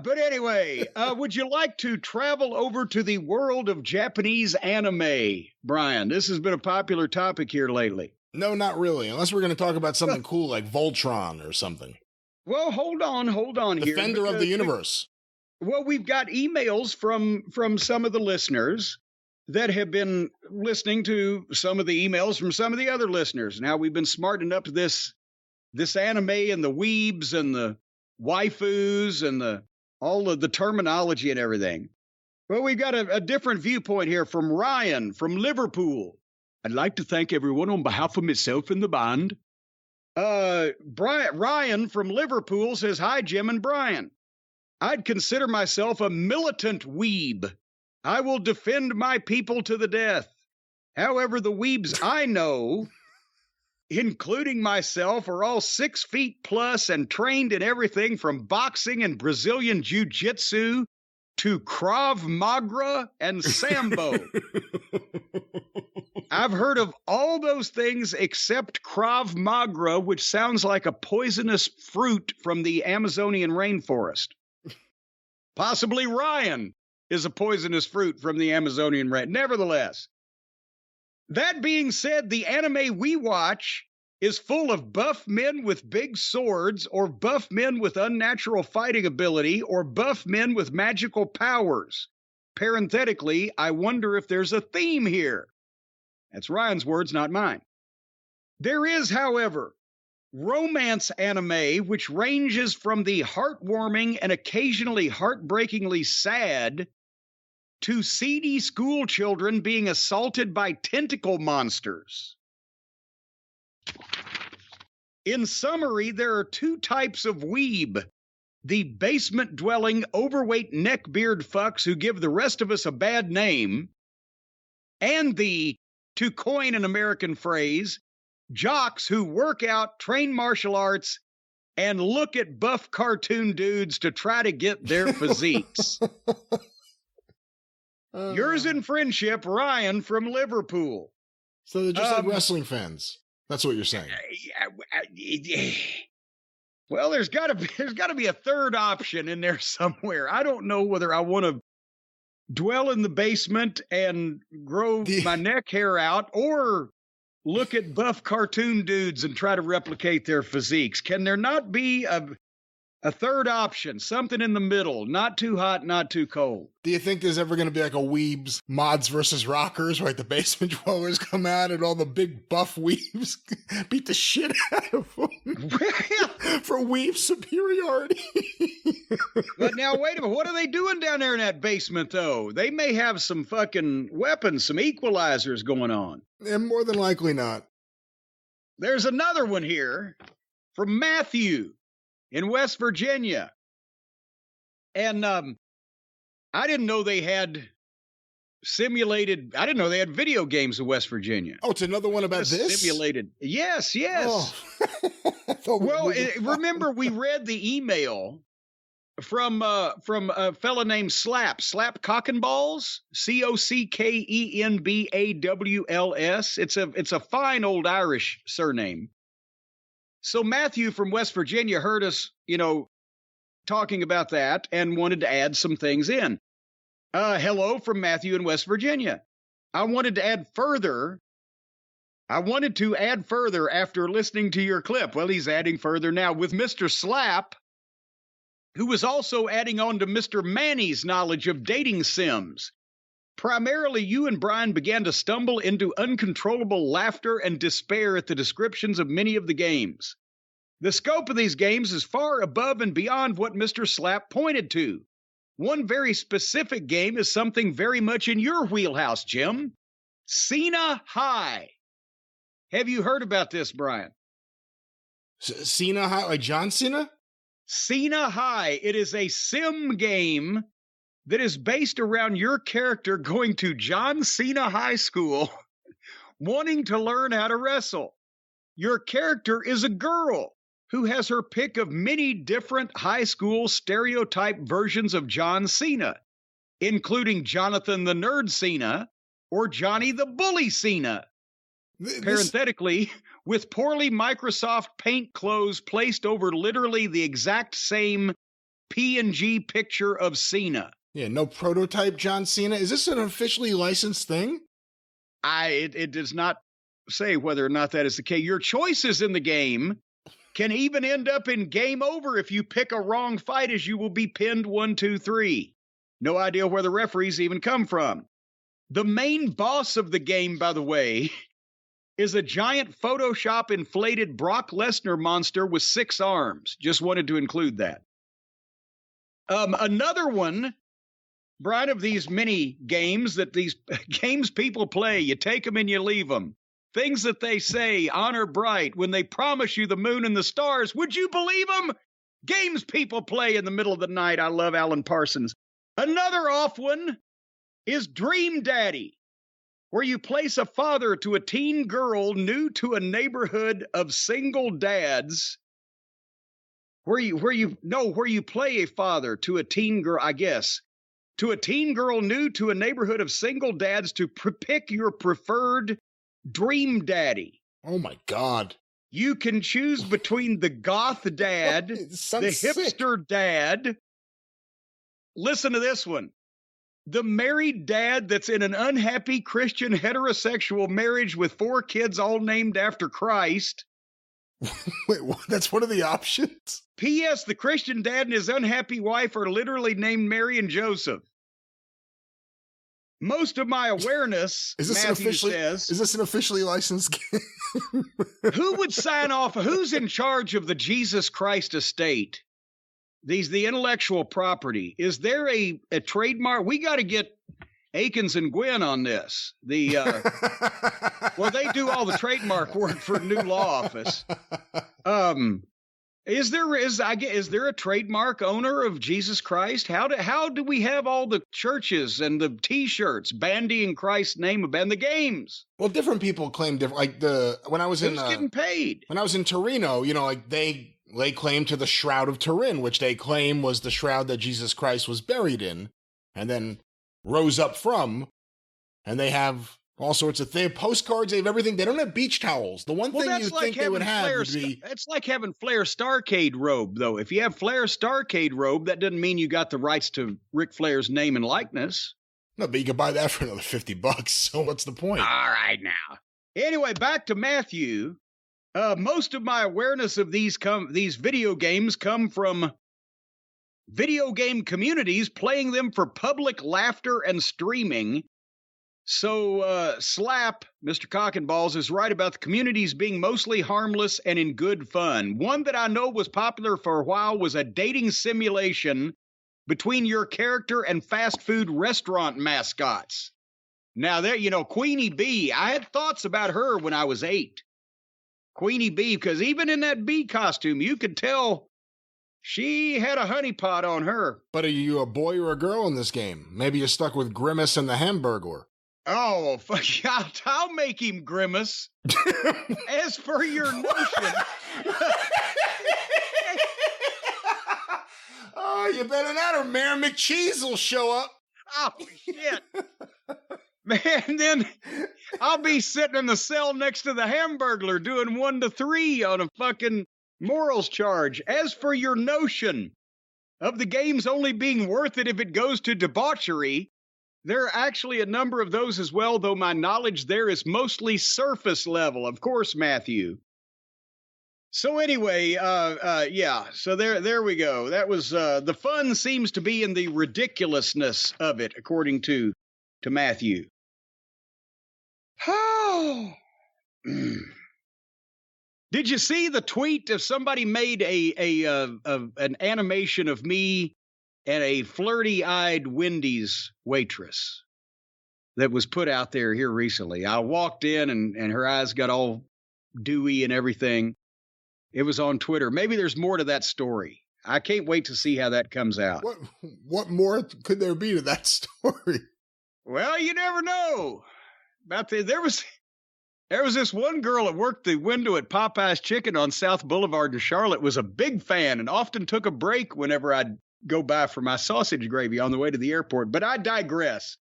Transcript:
But anyway, would you like to travel over to the world of Japanese anime, Brian? This has been a popular topic here lately. No, not really, unless we're going to talk about something cool like Voltron or something. Well, hold on here. Defender of the universe. Well, we've got emails from some of the listeners that have been listening to some of the emails from some of the other listeners. Now, we've been smartening up this anime and the weebs and the waifus and all of the terminology and everything. Well, we've got a different viewpoint here from Ryan from Liverpool. I'd like to thank everyone on behalf of myself and the band. Ryan from Liverpool says, hi, Jim and Brian. I'd consider myself a militant weeb. I will defend my people to the death. However, the weebs I know, including myself, are all 6 feet plus and trained in everything from boxing and Brazilian jiu-jitsu to Krav Maga and Sambo. I've heard of all those things except Krav Maga, which sounds like a poisonous fruit from the Amazonian rainforest. Possibly Ryan is a poisonous fruit from the Amazonian rain. Nevertheless, that being said, the anime we watch is full of buff men with big swords, or buff men with unnatural fighting ability, or buff men with magical powers. Parenthetically, I wonder if there's a theme here. That's Ryan's words, not mine. There is, however, romance anime, which ranges from the heartwarming and occasionally heartbreakingly sad to seedy school children being assaulted by tentacle monsters. In summary, there are 2 types of weeb: the basement-dwelling, overweight neckbeard fucks who give the rest of us a bad name, and the, to coin an American phrase, jocks who work out, train martial arts, and look at buff cartoon dudes to try to get their physiques. Yours in friendship, Ryan from Liverpool. So they're just like wrestling fans. That's what you're saying. Well, there's got to be a third option in there somewhere. I don't know whether I want to dwell in the basement and grow my neck hair out, or look at buff cartoon dudes and try to replicate their physiques. Can there not be a third option, something in the middle, not too hot, not too cold? Do you think there's ever going to be like a Weebs mods versus rockers, where like the basement dwellers come out and all the big buff Weebs beat the shit out of them for Weeb superiority? But now, wait a minute. What are they doing down there in that basement, though? They may have some fucking weapons, some equalizers going on. And more than likely not. There's another one here from Matthew in West Virginia. And I didn't know they had I didn't know they had video games in West Virginia. Oh, it's another one about this? Simulated. Yes. Oh. Well, remember we read the email from a fella named Slap Cock and Balls, Cockenbawls. It's a fine old Irish surname. So Matthew from West Virginia heard us, talking about that and wanted to add some things in. Hello from Matthew in West Virginia. I wanted to add further after listening to your clip. Well, he's adding further now with Mr. Slap, who was also adding on to Mr. Manny's knowledge of dating sims. Primarily, you and Brian began to stumble into uncontrollable laughter and despair at the descriptions of many of the games. The scope of these games is far above and beyond what Mr. Slap pointed to. One very specific game is something very much in your wheelhouse, Jim. Cena High. Have you heard about this, Brian? Cena High, like John Cena? Cena High. It is a sim game that is based around your character going to John Cena High School, wanting to learn how to wrestle. Your character is a girl who has her pick of many different high school stereotype versions of John Cena, including Jonathan the Nerd Cena or Johnny the Bully Cena. Parenthetically, with poorly Microsoft Paint clothes placed over literally the exact same P&G picture of Cena. Yeah, no prototype John Cena. Is this an officially licensed thing? It does not say whether or not that is the case. Your choices in the game can even end up in game over if you pick a wrong fight, as you will be pinned 1, 2, 3. No idea where the referees even come from. The main boss of the game, by the way, is a giant Photoshop inflated Brock Lesnar monster with 6 arms. Just wanted to include that. Another one, Brian, of these mini games that these games people play, you take them and you leave them. Things that they say, honor bright, when they promise you the moon and the stars. Would you believe them? Games people play in the middle of the night. I love Alan Parsons. Another off one is Dream Daddy, where you place a father to a teen girl new to a neighborhood of single dads. Where you play a father to a teen girl, I guess, to a teen girl new to a neighborhood of single dads to pick your preferred dream daddy. Oh my God. You can choose between the goth dad, the hipster dad. Listen to this one. The married dad that's in an unhappy Christian heterosexual marriage with 4 kids all named after Christ. Wait, what? That's one of the options? P.S. The Christian dad and his unhappy wife are literally named Mary and Joseph. Most of my awareness, is this an officially licensed game? Who would sign off? Who's in charge of the Jesus Christ estate? The intellectual property. Is there a trademark? We got to get Akins and Gwynn on this. Well, they do all the trademark work for new law office. Is there a trademark owner of Jesus Christ? How do we have all the churches and the T-shirts bandying Christ's name and the games? Well, different people claim different. Like when I was Who's getting paid? When I was in Torino, like they lay claim to the Shroud of Turin, which they claim was the shroud that Jesus Christ was buried in, and then rose up from. And they have all sorts of things, postcards, they have everything. They don't have beach towels. The one thing you think they would have would be... It's like having Flair Starcade robe, though. If you have Flair Starcade robe, that doesn't mean you got the rights to Ric Flair's name and likeness. No, but you can buy that for another $50, so what's the point? All right, now. Anyway, back to Matthew. Most of my awareness of these video games come from video game communities playing them for public laughter and streaming. So, Slap, Mr. Cock and Balls, is right about the communities being mostly harmless and in good fun. One that I know was popular for a while was a dating simulation between your character and fast food restaurant mascots. Now, there, Queenie Bee, I had thoughts about her when I was 8. Queenie Bee, because even in that bee costume, you could tell she had a honeypot on her. But are you a boy or a girl in this game? Maybe you're stuck with Grimace and the Hamburglar. Oh, I'll make him Grimace. As for your notion. Oh, you better not, or Mayor McCheese will show up. Oh, shit. Man, then I'll be sitting in the cell next to the Hamburglar doing 1 to 3 on a fucking morals charge. As for your notion of the games only being worth it if it goes to debauchery, there are actually a number of those as well, though my knowledge there is mostly surface level. Of course, Matthew. So anyway, yeah, so there we go. That was, the fun seems to be in the ridiculousness of it, according to Matthew. Oh. Did you see the tweet of somebody made an animation of me and a flirty-eyed Wendy's waitress that was put out there here recently? I walked in and her eyes got all dewy and everything. It was on Twitter. Maybe there's more to that story. I can't wait to see how that comes out. What more could there be to that story? Well, you never know. There was this one girl that worked the window at Popeye's Chicken on South Boulevard in Charlotte, was a big fan and often took a break whenever I'd go by for my sausage gravy on the way to the airport. But I digress.